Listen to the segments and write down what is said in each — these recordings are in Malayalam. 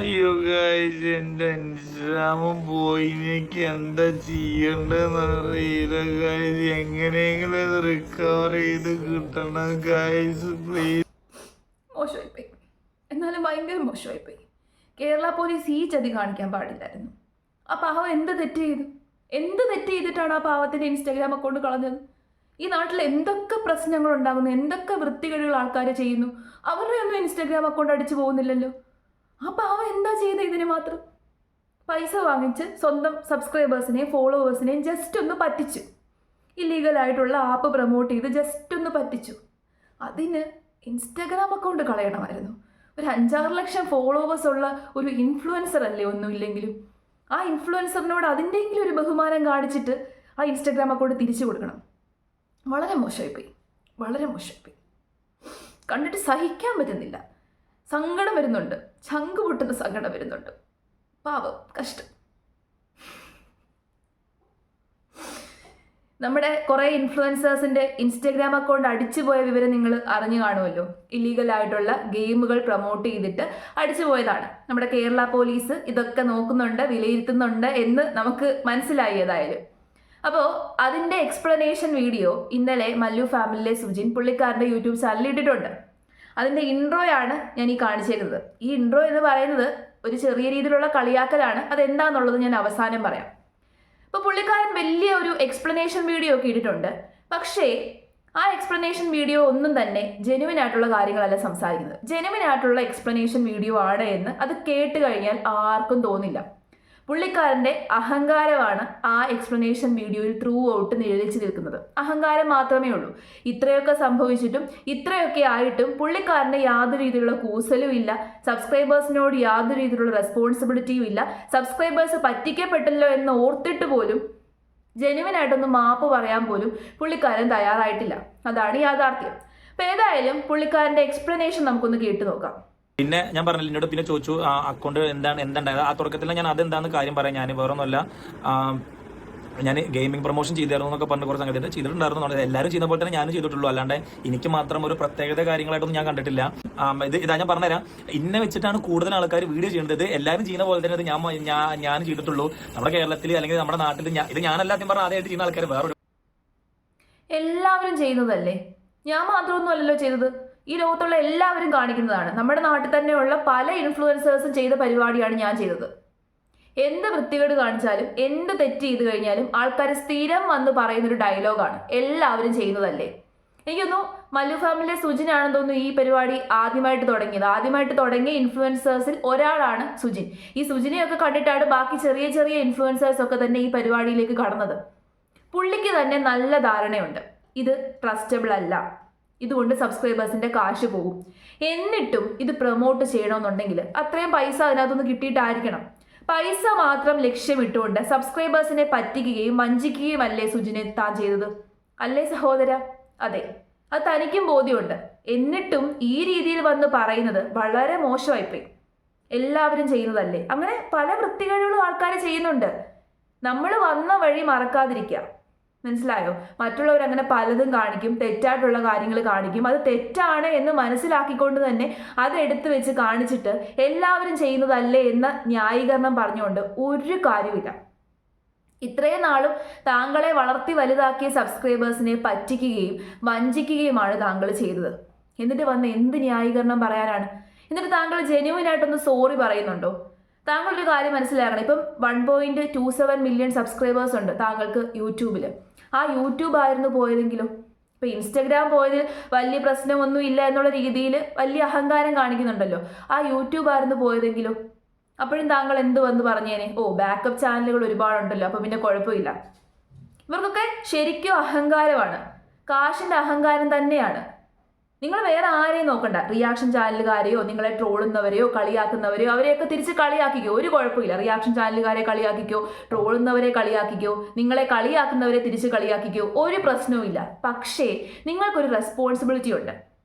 അയ്യോ ഗായ്സ്, എന്റെ ഇൻസ്റ്റാഗ്രാമും പോയി. എനിക്ക് എന്താ ചെയ്യണ്ടെന്ന് അറിയില്ല ഗായ്സ്. എങ്ങനെയെങ്കിലും ഇത് റിക്കവർ ചെയ്ത് കിട്ടണം ഗായ്സ്, പ്ലീസ്. മോശമായിപ്പോയി, എന്നാലും ഭയങ്കര മോശമായിപ്പോയി. കേരള പോലീസ് ഈ ചതി കാണിക്കാൻ പാടില്ലായിരുന്നു. ആ പാവം എന്ത് തെറ്റ് ചെയ്തിട്ടാണ് ആ പാവത്തിന്റെ ഇൻസ്റ്റാഗ്രാം അക്കൗണ്ട് കളഞ്ഞത്? ഈ നാട്ടിൽ എന്തൊക്കെ പ്രശ്നങ്ങൾ ഉണ്ടാകുന്നു, എന്തൊക്കെ വൃത്തികേടുകൾ ആൾക്കാർ ചെയ്യുന്നു, അവരുടെ ഒന്നും ഇൻസ്റ്റാഗ്രാം അക്കൗണ്ട് അടിച്ചു പോകുന്നില്ലല്ലോ. ആ പാവം എന്താ ചെയ്ത് ഇതിന് മാത്രം? പൈസ വാങ്ങിച്ച് സ്വന്തം സബ്സ്ക്രൈബേഴ്സിനെയും ഫോളോവേഴ്സിനെയും ജസ്റ്റ് ഒന്ന് പറ്റിച്ചു. ഇല്ലീഗലായിട്ടുള്ള ആപ്പ് പ്രൊമോട്ട് ചെയ്ത് ജസ്റ്റ് ഒന്ന് പറ്റിച്ചു. അതിന് ഇൻസ്റ്റാഗ്രാം അക്കൗണ്ട് കളയണമായിരുന്നു. ഒരു 5-6 ലക്ഷം ഫോളോവേഴ്സ് ഉള്ള ഒരു ഇൻഫ്ലുവൻസർ അല്ലേ ഒന്നുമില്ലെങ്കിലും. ആ ഇൻഫ്ലുവൻസറിനോട് അതിൻ്റെയെങ്കിലും ഒരു ബഹുമാനം കാണിച്ചിട്ട് ആ ഇൻസ്റ്റാഗ്രാം അക്കൗണ്ട് തിരിച്ചു കൊടുക്കണം. വളരെ മോശമായിപ്പോയി, വളരെ മോശമായിപ്പോയി. കണ്ടിട്ട് സഹിക്കാൻ പറ്റുന്നില്ല. സങ്കടം വരുന്നുണ്ട്, ചങ്ക് പൊട്ടുന്ന സങ്കടം വരുന്നുണ്ട്. പാവം, കഷ്ടം. നമ്മുടെ കുറേ ഇൻഫ്ലുവൻസേഴ്സിൻ്റെ ഇൻസ്റ്റഗ്രാം അക്കൗണ്ട് അടിച്ചുപോയ വിവരം നിങ്ങൾ അറിഞ്ഞു കാണുമല്ലോ. ഇല്ലീഗലായിട്ടുള്ള ഗെയിമുകൾ പ്രൊമോട്ട് ചെയ്തിട്ട് അടിച്ചുപോയതാണ്. നമ്മുടെ കേരള പോലീസ് ഇതൊക്കെ നോക്കുന്നുണ്ട്, വിലയിരുത്തുന്നുണ്ട് എന്ന് നമുക്ക് മനസ്സിലായി ഏതായാലും. അപ്പോൾ അതിൻ്റെ എക്സ്പ്ലനേഷൻ വീഡിയോ ഇന്നലെ മല്ലു ഫാമിലിയിലെ സുജിൻ പുള്ളിക്കാരൻ്റെ യൂട്യൂബ് ചാനലിൽ ഇട്ടിട്ടുണ്ട്. അതിൻ്റെ ഇൻട്രോയാണ് ഞാൻ ഈ കാണിച്ചേക്കുന്നത്. ഈ ഇൻട്രോ എന്ന് പറയുന്നത് ഒരു ചെറിയ രീതിയിലുള്ള കളിയാക്കലാണ്. അതെന്താണെന്നുള്ളത് ഞാൻ അവസാനം പറയാം. അപ്പോൾ പുള്ളിക്കാരൻ വലിയ ഒരു എക്സ്പ്ലനേഷൻ വീഡിയോ ഒക്കെ ഇട്ടിട്ടുണ്ട്. പക്ഷേ ആ എക്സ്പ്ലനേഷൻ വീഡിയോ ഒന്നും തന്നെ ജെനുവിൻ ആയിട്ടുള്ള കാര്യങ്ങളല്ല സംസാരിക്കുന്നത്. ജെനുവിൻ ആയിട്ടുള്ള എക്സ്പ്ലനേഷൻ വീഡിയോ ആണ് എന്ന് അത് കേട്ട് കഴിഞ്ഞാൽ ആർക്കും തോന്നില്ല. പുള്ളിക്കാരൻ്റെ അഹങ്കാരമാണ് ആ എക്സ്പ്ലനേഷൻ വീഡിയോയിൽ ത്രൂ ഔട്ട് നിഴലിച്ച് നിൽക്കുന്നത്. അഹങ്കാരം മാത്രമേ ഉള്ളൂ. ഇത്രയൊക്കെ സംഭവിച്ചിട്ടും ഇത്രയൊക്കെ ആയിട്ടും പുള്ളിക്കാരന് യാതൊരു രീതിയിലുള്ള കൂസലും ഇല്ല. സബ്സ്ക്രൈബേഴ്സിനോട് യാതൊരു രീതിയിലുള്ള റെസ്പോൺസിബിലിറ്റിയും ഇല്ല. സബ്സ്ക്രൈബേഴ്സ് പറ്റിക്കപ്പെട്ടല്ലോ എന്ന് ഓർത്തിട്ട് പോലും ജെനുവിനായിട്ടൊന്ന് മാപ്പ് പറയാൻ പോലും പുള്ളിക്കാരൻ തയ്യാറായിട്ടില്ല. അതാണ് യാഥാർത്ഥ്യം. അപ്പോൾ ഏതായാലും പുള്ളിക്കാരൻ്റെ എക്സ്പ്ലനേഷൻ നമുക്കൊന്ന് കേട്ടു നോക്കാം. പിന്നെ ഞാൻ പറഞ്ഞില്ല, എന്നോട് പിന്നെ ചോദിച്ചു അക്കൗണ്ട് എന്താണ്ടായത്. ആ തുടക്കത്തിൽ ഞാൻ അതെന്താന്ന് കാര്യം പറയാം. ഞാൻ വേറെ ഒന്നുമല്ല, ഞാൻ ഗെയിമിംഗ് പ്രൊമോഷൻ ചെയ്തായിരുന്നു എന്നൊക്കെ പറഞ്ഞ് കുറച്ച് സംഗതി ചെയ്തിട്ടുണ്ടായിരുന്നു. എല്ലാവരും ചെയ്യുന്ന പോലെ തന്നെ ഞാനും ചെയ്തിട്ടുള്ളൂ. അല്ലാണ്ട് എനിക്ക് മാത്രം ഒരു പ്രത്യേകത കാര്യങ്ങളായിട്ടൊന്നും ഞാൻ കണ്ടിട്ടില്ല. ഇതാ ഞാൻ പറഞ്ഞുതരാം. ഇന്നെ വെച്ചിട്ടാണ് കൂടുതൽ ആൾക്കാർ വീഡിയോ ചെയ്യുന്നത്. എല്ലാവരും ചെയ്യുന്ന പോലെ തന്നെ ഞാൻ ചെയ്തിട്ടുള്ളൂ. നമ്മുടെ കേരളത്തിൽ അല്ലെങ്കിൽ നമ്മുടെ നാട്ടിൽ ഇത് ഞാനല്ല ആദ്യം പറഞ്ഞ ആദ്യമായിട്ട് ചെയ്യുന്ന ആൾക്കാർ വേറെ എല്ലാവരും ചെയ്യുന്നതല്ലേ, ഞാൻ മാത്രമൊന്നുമല്ലല്ലോ ചെയ്തത്. ഈ ലോകത്തുള്ള എല്ലാവരും കാണിക്കുന്നതാണ്. നമ്മുടെ നാട്ടിൽ തന്നെയുള്ള പല ഇൻഫ്ലുവൻസേഴ്സും ചെയ്ത പരിപാടിയാണ് ഞാൻ ചെയ്തത്. എന്ത് വൃത്തികേട് കാണിച്ചാലും എന്ത് തെറ്റ് ചെയ്ത് കഴിഞ്ഞാലും ആൾക്കാർ സ്ഥിരം വന്ന് പറയുന്നൊരു ഡയലോഗാണ്, എല്ലാവരും ചെയ്യുന്നതല്ലേ. എനിക്കൊന്നു മല്ലു ഫാമിലിയിലെ സുജിനാണെന്ന് തോന്നുന്നു ഈ പരിപാടി ആദ്യമായിട്ട് തുടങ്ങിയ ഇൻഫ്ലുവൻസേഴ്സിൽ ഒരാളാണ് സുജിൻ. ഈ സുജിനെയൊക്കെ കണ്ടിട്ടാണ് ബാക്കി ചെറിയ ചെറിയ ഇൻഫ്ലുവൻസേഴ്സ് ഒക്കെ തന്നെ ഈ പരിപാടിയിലേക്ക് കടന്നത്. പുള്ളിക്ക് തന്നെ നല്ല ധാരണയുണ്ട്, ഇത് ട്രസ്റ്റബിൾ അല്ല, ഇതുകൊണ്ട് സബ്സ്ക്രൈബേഴ്സിൻ്റെ കാശ് പോകും. എന്നിട്ടും ഇത് പ്രൊമോട്ട് ചെയ്യണമെന്നുണ്ടെങ്കിൽ അത്രയും പൈസ അതിനകത്തൊന്ന് കിട്ടിയിട്ടായിരിക്കണം. പൈസ മാത്രം ലക്ഷ്യമിട്ടുകൊണ്ട് സബ്സ്ക്രൈബേഴ്സിനെ പറ്റിക്കുകയും വഞ്ചിക്കുകയും അല്ലേ സുജിനെ താൻ ചെയ്തത്? അല്ലേ സഹോദര? അതെ, അത് തനിക്കും ബോധ്യമുണ്ട്. എന്നിട്ടും ഈ രീതിയിൽ വന്ന് പറയുന്നത് വളരെ മോശമായിപ്പോയി. എല്ലാവരും ചെയ്യുന്നതല്ലേ, അങ്ങനെ പല വൃത്തികേടുകളും ആൾക്കാർ ചെയ്യുന്നുണ്ട്. നമ്മൾ വന്ന വഴി മറക്കാതിരിക്കുക, മനസ്സിലായോ? മറ്റുള്ളവർ അങ്ങനെ പലതും കാണിക്കും, തെറ്റായിട്ടുള്ള കാര്യങ്ങൾ കാണിക്കും. അത് തെറ്റാണ് എന്ന് മനസ്സിലാക്കിക്കൊണ്ട് തന്നെ അത് എടുത്തു വെച്ച് കാണിച്ചിട്ട് എല്ലാവരും ചെയ്യുന്നതല്ലേ എന്ന ന്യായീകരണം പറഞ്ഞുകൊണ്ട് ഒരു കാര്യമില്ല. ഇത്രയും നാളും താങ്കളെ വളർത്തി വലുതാക്കിയ സബ്സ്ക്രൈബേഴ്സിനെ പറ്റിക്കുകയും വഞ്ചിക്കുകയുമാണ് താങ്കൾ ചെയ്തത്. എന്നിട്ട് വന്ന് എന്ത് ന്യായീകരണം പറയാനാണ്? എന്നിട്ട് താങ്കൾ ജെന്യുവിനായിട്ടൊന്ന് സോറി പറയുന്നുണ്ടോ? താങ്കളൊരു കാര്യം മനസ്സിലാക്കണം. ഇപ്പം 1.27 മില്യൺ സബ്സ്ക്രൈബേഴ്സ് ഉണ്ട് താങ്കൾക്ക് യൂട്യൂബിൽ. ആ യൂട്യൂബ് ആയിരുന്നു പോയതെങ്കിലും, ഇപ്പം ഇൻസ്റ്റഗ്രാം പോയതിൽ വലിയ പ്രശ്നമൊന്നും ഇല്ല എന്നുള്ള രീതിയിൽ വലിയ അഹങ്കാരം കാണിക്കുന്നുണ്ടല്ലോ. ആ യൂട്യൂബ് ആയിരുന്നു പോയതെങ്കിലും അപ്പോഴും താങ്കൾ എന്ത് വന്ന് പറഞ്ഞേനെ? ബാക്കപ്പ് ചാനലുകൾ ഒരുപാടുണ്ടല്ലോ, അപ്പം പിന്നെ കുഴപ്പമില്ല. ഇവർക്കൊക്കെ ശരിക്കും അഹങ്കാരമാണ്, കാശിൻ്റെ അഹങ്കാരം തന്നെയാണ്. നിങ്ങൾ വേറെ ആരെയും നോക്കണ്ട. റിയാക്ഷൻ ചാനലുകാരെയോ നിങ്ങളെ ട്രോളുന്നവരെയോ കളിയാക്കുന്നവരെയോ അവരെയൊക്കെ തിരിച്ച് കളിയാക്കിക്കോ, ഒരു കുഴപ്പമില്ല. റിയാക്ഷൻ ചാനലുകാരെ കളിയാക്കിക്കോ, ട്രോളുന്നവരെ കളിയാക്കിക്കോ, നിങ്ങളെ കളിയാക്കുന്നവരെ തിരിച്ച് കളിയാക്കിക്കോ, ഒരു പ്രശ്നവുമില്ല. പക്ഷേ നിങ്ങൾക്കൊരു റെസ്പോൺസിബിലിറ്റി ഉണ്ട്.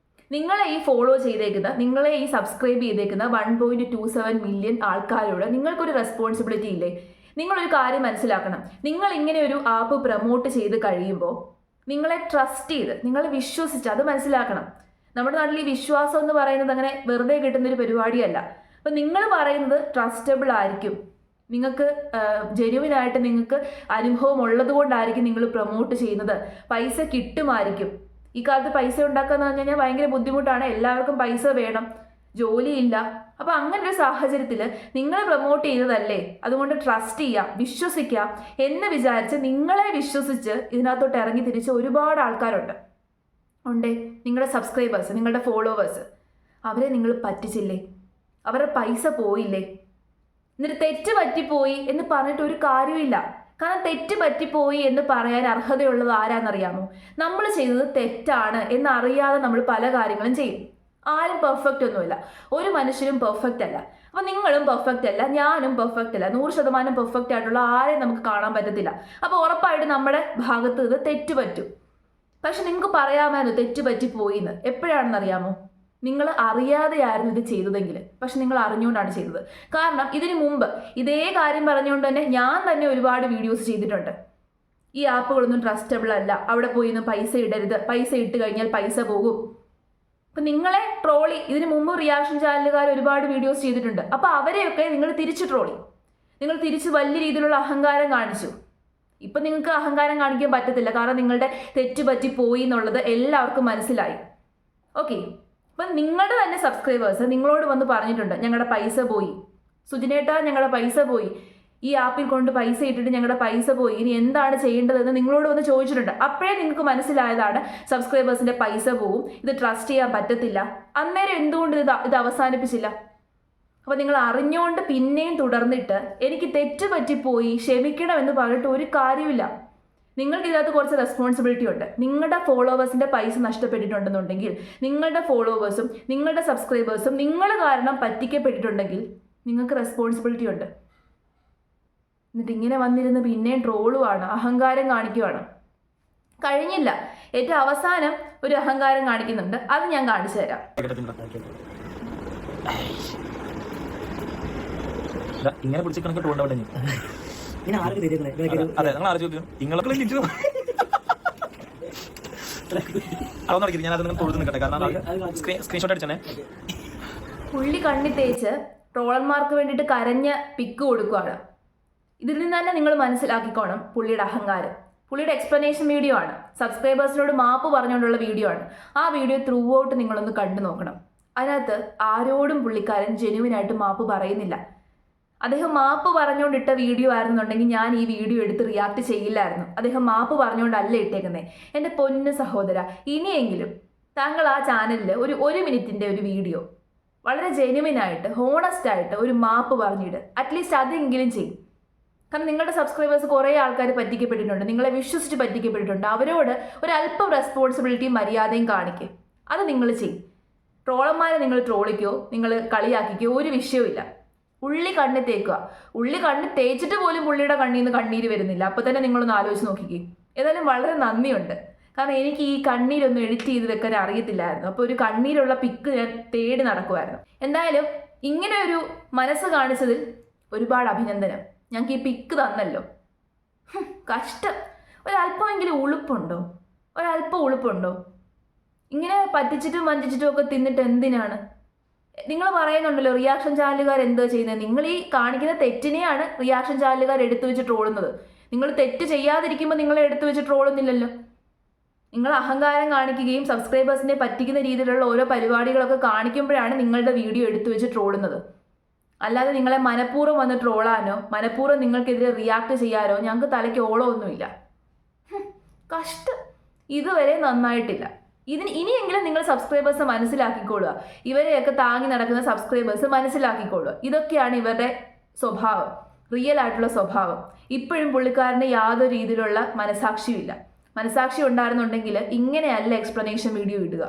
നിങ്ങളെ ഈ ഫോളോ ചെയ്തേക്കുന്ന, നിങ്ങളെ ഈ സബ്സ്ക്രൈബ് ചെയ്തേക്കുന്ന 1.27 മില്യൺ ആൾക്കാരോട് നിങ്ങൾക്കൊരു റെസ്പോൺസിബിലിറ്റി ഇല്ലേ? നിങ്ങളൊരു കാര്യം മനസ്സിലാക്കണം. നിങ്ങൾ ഇങ്ങനെ ഒരു ആപ്പ് പ്രൊമോട്ട് ചെയ്ത് കഴിയുമ്പോൾ നിങ്ങളെ ട്രസ്റ്റ് ചെയ്ത്, നിങ്ങളെ വിശ്വസിച്ച്, അത് മനസ്സിലാക്കണം. നമ്മുടെ നാട്ടിൽ ഈ വിശ്വാസം എന്ന് പറയുന്നത് അങ്ങനെ വെറുതെ കിട്ടുന്നൊരു പരിപാടിയല്ല. അപ്പം നിങ്ങൾ പറയുന്നത് ട്രസ്റ്റബിൾ ആയിരിക്കും, നിങ്ങൾക്ക് ജെന്യുവിനായിട്ട് നിങ്ങൾക്ക് അനുഭവം ഉള്ളത് കൊണ്ടായിരിക്കും നിങ്ങൾ പ്രൊമോട്ട് ചെയ്യുന്നത്, പൈസ കിട്ടുമായിരിക്കും. ഈ കാലത്ത് പൈസ ഉണ്ടാക്കുക എന്ന് പറഞ്ഞു കഴിഞ്ഞാൽ ഭയങ്കര ബുദ്ധിമുട്ടാണ്, എല്ലാവർക്കും പൈസ വേണം, ജോലിയില്ല. അപ്പം അങ്ങനെ ഒരു സാഹചര്യത്തിൽ നിങ്ങൾ പ്രൊമോട്ട് ചെയ്തതല്ലേ, അതുകൊണ്ട് ട്രസ്റ്റ് ചെയ്യാം, വിശ്വസിക്കാം എന്ന് വിചാരിച്ച് നിങ്ങളെ വിശ്വസിച്ച് ഇതിനകത്തോട്ട് ഇറങ്ങി തിരിച്ച് ഒരുപാട് ആൾക്കാരുണ്ട്. നിങ്ങളുടെ സബ്സ്ക്രൈബേഴ്സ്, നിങ്ങളുടെ ഫോളോവേഴ്സ്, അവരെ നിങ്ങൾ പറ്റിച്ചില്ലേ, അവരുടെ പൈസ പോയില്ലേ? എന്നിട്ട് തെറ്റ് പറ്റിപ്പോയി എന്ന് പറഞ്ഞിട്ട് ഒരു കാര്യമില്ല. കാരണം തെറ്റ് പറ്റിപ്പോയി എന്ന് പറയാൻ അർഹതയുള്ളത് ആരാന്നറിയാമോ? നമ്മൾ ചെയ്തത് തെറ്റാണ് എന്നറിയാതെ നമ്മൾ പല കാര്യങ്ങളും ചെയ്യും. ആരും പെർഫെക്റ്റ് ഒന്നുമില്ല, ഒരു മനുഷ്യരും പെർഫെക്റ്റ് അല്ല. അപ്പം നിങ്ങളും പെർഫെക്റ്റ് അല്ല, ഞാനും പെർഫെക്റ്റ് അല്ല, 100% പെർഫെക്റ്റ് ആയിട്ടുള്ള ആരെയും നമുക്ക് കാണാൻ പറ്റത്തില്ല. അപ്പോൾ ഉറപ്പായിട്ട് നമ്മുടെ ഭാഗത്ത് ഇത് തെറ്റ് പറ്റും. പക്ഷെ നിങ്ങൾക്ക് പറയാമായിരുന്നു തെറ്റ് പറ്റിപ്പോയി എന്ന്. എപ്പോഴാണെന്നറിയാമോ? നിങ്ങൾ അറിയാതെയായിരുന്നു ഇത് ചെയ്തതെങ്കിൽ. പക്ഷെ നിങ്ങൾ അറിഞ്ഞുകൊണ്ടാണ് ചെയ്തത്. കാരണം ഇതിനു മുമ്പ് ഇതേ കാര്യം പറഞ്ഞുകൊണ്ട് തന്നെ ഞാൻ തന്നെ ഒരുപാട് വീഡിയോസ് ചെയ്തിട്ടുണ്ട്. ഈ ആപ്പുകളൊന്നും ട്രസ്റ്റബിൾ അല്ല, അവിടെ പോയി നിന്ന് പൈസ ഇടരുത്, പൈസ ഇട്ട് കഴിഞ്ഞാൽ പൈസ പോകും. അപ്പം നിങ്ങളെ ട്രോളി ഇതിനു മുമ്പ് റിയാക്ഷൻ ചാനലുകാർ ഒരുപാട് വീഡിയോസ് ചെയ്തിട്ടുണ്ട്. അപ്പോൾ അവരെയൊക്കെ നിങ്ങൾ തിരിച്ച് ട്രോളി, നിങ്ങൾ തിരിച്ച് വലിയ രീതിയിലുള്ള അഹങ്കാരം കാണിച്ചു. ഇപ്പം നിങ്ങൾക്ക് അഹങ്കാരം കാണിക്കാൻ പറ്റത്തില്ല, കാരണം നിങ്ങളുടെ തെറ്റ് പറ്റിപ്പോയി എന്നുള്ളത് എല്ലാവർക്കും മനസ്സിലായി. ഓക്കെ, അപ്പം നിങ്ങളുടെ തന്നെ സബ്സ്ക്രൈബേഴ്സ് നിങ്ങളോട് വന്ന് പറഞ്ഞിട്ടുണ്ട് ഞങ്ങളുടെ പൈസ പോയി, സുജിനേട്ടാ ഞങ്ങളുടെ പൈസ പോയി, ഈ ആപ്പിൽ കൊണ്ട് പൈസ ഇട്ടിട്ട് ഞങ്ങളുടെ പൈസ പോയി, ഇനി എന്താണ് ചെയ്യേണ്ടതെന്ന് നിങ്ങളോട് വന്ന് ചോദിച്ചിട്ടുണ്ട്. അപ്പോഴേ നിങ്ങൾക്ക് മനസ്സിലായതാണ് സബ്സ്ക്രൈബേഴ്സിൻ്റെ പൈസ പോവും, ഇത് ട്രസ്റ്റ് ചെയ്യാൻ പറ്റത്തില്ല. അന്നേരം എന്തുകൊണ്ട് ഇത് അവസാനിപ്പിച്ചില്ല? അപ്പോൾ നിങ്ങൾ അറിഞ്ഞുകൊണ്ട് പിന്നെയും തുടർന്നിട്ട് എനിക്ക് തെറ്റ് പറ്റിപ്പോയി ക്ഷമിക്കണമെന്ന് പറഞ്ഞിട്ട് ഒരു കാര്യമില്ല. നിങ്ങൾക്ക് ഇതിനകത്ത് കുറച്ച് റെസ്പോൺസിബിലിറ്റി ഉണ്ട്. നിങ്ങളുടെ ഫോളോവേഴ്സിൻ്റെ പൈസ നഷ്ടപ്പെട്ടിട്ടുണ്ടെന്നുണ്ടെങ്കിൽ, നിങ്ങളുടെ ഫോളോവേഴ്സും നിങ്ങളുടെ സബ്സ്ക്രൈബേഴ്സും നിങ്ങൾ കാരണം പറ്റിക്കപ്പെട്ടിട്ടുണ്ടെങ്കിൽ നിങ്ങൾക്ക് റെസ്പോൺസിബിലിറ്റി ഉണ്ട്. എന്നിട്ട് ഇങ്ങനെ വന്നിരുന്ന് പിന്നെയും ട്രോളുവാണ്, അഹങ്കാരം കാണിക്കുവാണ്. കഴിഞ്ഞില്ല, ഏറ്റവും അവസാനം ഒരു അഹങ്കാരം കാണിക്കുന്നുണ്ട്, അത് ഞാൻ കാണിച്ചു തരാം. ഇങ്ങനെ പിടിച്ച് കണക്ക് ട്രോളുണ്ടാവട്ടെ. അതെ, നിങ്ങൾ ആലോചിച്ചു നിങ്ങളൊക്കെ അതൊന്നും നടക്കില്ല. ഞാൻ അത് നിങ്ങൾ തൊഴുത് നിൽക്കട്ടെ, കാരണം സ്ക്രീൻഷോട്ട് അടിച്ചേ. പുള്ളി കണ്ണി തേച്ച് ട്രോളന്മാർക്ക് വേണ്ടിയിട്ട് കരഞ്ഞ പിക്ക് കൊടുക്കുകയാണ്. ഇതിൽ നിന്ന് തന്നെ നിങ്ങൾ മനസ്സിലാക്കിക്കോണം പുള്ളിയുടെ അഹങ്കാരം. പുള്ളിയുടെ എക്സ്പ്ലനേഷൻ വീഡിയോ ആണ്, സബ്സ്ക്രൈബേഴ്സിനോട് മാപ്പ് പറഞ്ഞുകൊണ്ടുള്ള വീഡിയോ ആണ്. ആ വീഡിയോ ത്രൂ ഔട്ട് നിങ്ങളൊന്ന് കണ്ടു നോക്കണം. അതിനകത്ത് ആരോടും പുള്ളിക്കാരൻ ജെന്യുവിനായിട്ട് മാപ്പ് പറയുന്നില്ല. അദ്ദേഹം മാപ്പ് പറഞ്ഞുകൊണ്ടിട്ട വീഡിയോ ആയിരുന്നുണ്ടെങ്കിൽ ഞാൻ ഈ വീഡിയോ എടുത്ത് റിയാക്ട് ചെയ്യില്ലായിരുന്നു. അദ്ദേഹം മാപ്പ് പറഞ്ഞുകൊണ്ടല്ല ഇട്ടേക്കുന്നത്. എൻ്റെ പൊന്നു സഹോദര, ഇനിയെങ്കിലും താങ്കൾ ആ ചാനലിൽ ഒരു മിനിറ്റിൻ്റെ ഒരു വീഡിയോ വളരെ ജെന്യുവിനായിട്ട് ഹോണസ്റ്റായിട്ട് ഒരു മാപ്പ് പറഞ്ഞിട്ട് അറ്റ്ലീസ്റ്റ് അതെങ്കിലും ചെയ്യും. കാരണം നിങ്ങളുടെ സബ്സ്ക്രൈബേഴ്സ് കുറേ ആൾക്കാർ പറ്റിക്കപ്പെട്ടിട്ടുണ്ട്, നിങ്ങളെ വിശ്വസിച്ച് പറ്റിക്കപ്പെട്ടിട്ടുണ്ട്. അവരോട് ഒരല്പം റെസ്പോൺസിബിലിറ്റിയും മര്യാദയും കാണിക്കും. അത് നിങ്ങൾ ചെയ്യും. ട്രോളന്മാരെ നിങ്ങൾ ട്രോളിക്കോ, നിങ്ങൾ കളിയാക്കിക്കോ, ഒരു വിഷയമില്ല. ഉള്ളി കണ്ണിൽ തേക്കുക. ഉള്ളി കണ്ണിൽ തേച്ചിട്ട് പോലും പുള്ളിയുടെ കണ്ണിൽ നിന്ന് കണ്ണീര് വരുന്നില്ല. അപ്പോൾ തന്നെ നിങ്ങളൊന്ന് ആലോചിച്ച് നോക്കിക്കേ. ഏതായാലും വളരെ നന്ദിയുണ്ട്. കാരണം എനിക്ക് ഈ കണ്ണീരൊന്നും എഡിറ്റ് ചെയ്ത് വെക്കാൻ അറിയത്തില്ലായിരുന്നു. അപ്പോൾ ഒരു കണ്ണീരുള്ള പിക്ക് ഞാൻ തേടി നടക്കുമായിരുന്നു. എന്തായാലും ഇങ്ങനെ ഒരു മനസ്സ് കാണിച്ചതിൽ ഒരുപാട് അഭിനന്ദനം. ഞങ്ങൾക്ക് ഈ പിക്ക് തന്നല്ലോ. കഷ്ടം. ഒരല്പമെങ്കിലും ഉളുപ്പുണ്ടോ? ഒരല്പം ഉളുപ്പുണ്ടോ? ഇങ്ങനെ പറ്റിച്ചിട്ടും വഞ്ചിച്ചിട്ടും ഒക്കെ തിന്നിട്ട് എന്തിനാണ്? നിങ്ങൾ പറയുന്നുണ്ടല്ലോ റിയാക്ഷൻ ചാനലുകാർ എന്താ ചെയ്യുന്നത്. നിങ്ങൾ ഈ കാണിക്കുന്ന തെറ്റിനെയാണ് റിയാക്ഷൻ ചാനലുകാർ എടുത്തു വെച്ച് ട്രോളുന്നത്. നിങ്ങൾ തെറ്റ് ചെയ്യാതിരിക്കുമ്പോൾ നിങ്ങളെ എടുത്തു വെച്ച് ട്രോളുന്നില്ലല്ലോ. നിങ്ങൾ അഹങ്കാരം കാണിക്കുകയും സബ്സ്ക്രൈബേഴ്സിനെ പറ്റിക്കുന്ന രീതിയിലുള്ള ഓരോ പരിപാടികളൊക്കെ കാണിക്കുമ്പോഴാണ് നിങ്ങളുടെ വീഡിയോ എടുത്തു വെച്ച് ട്രോളുന്നത്. അല്ലാതെ നിങ്ങളെ മനഃപൂർവ്വം വന്ന് ട്രോളാനോ മനഃപൂർവ്വം നിങ്ങൾക്കെതിരെ റിയാക്ട് ചെയ്യാനോ ഞങ്ങൾക്ക് തലയ്ക്ക് ഓളമൊന്നുമില്ല. കഷ്ടം. ഇതുവരെ നന്നായിട്ടില്ല. ഇനിയെങ്കിലും നിങ്ങൾ സബ്സ്ക്രൈബേഴ്സ് മനസ്സിലാക്കിക്കൊള്ളുക. ഇവരെയൊക്കെ താങ്ങി നടക്കുന്ന സബ്സ്ക്രൈബേഴ്സ് മനസ്സിലാക്കിക്കൊള്ളുക. ഇതൊക്കെയാണ് ഇവരുടെ സ്വഭാവം, റിയൽ ആയിട്ടുള്ള സ്വഭാവം. ഇപ്പോഴും പുള്ളിക്കാരന് യാതൊരു രീതിയിലുള്ള മനസാക്ഷിയുമില്ല. മനസാക്ഷി ഉണ്ടായിരുന്നുണ്ടെങ്കിൽ ഇങ്ങനെയല്ല എക്സ്പ്ലനേഷൻ വീഡിയോ ഇടുക.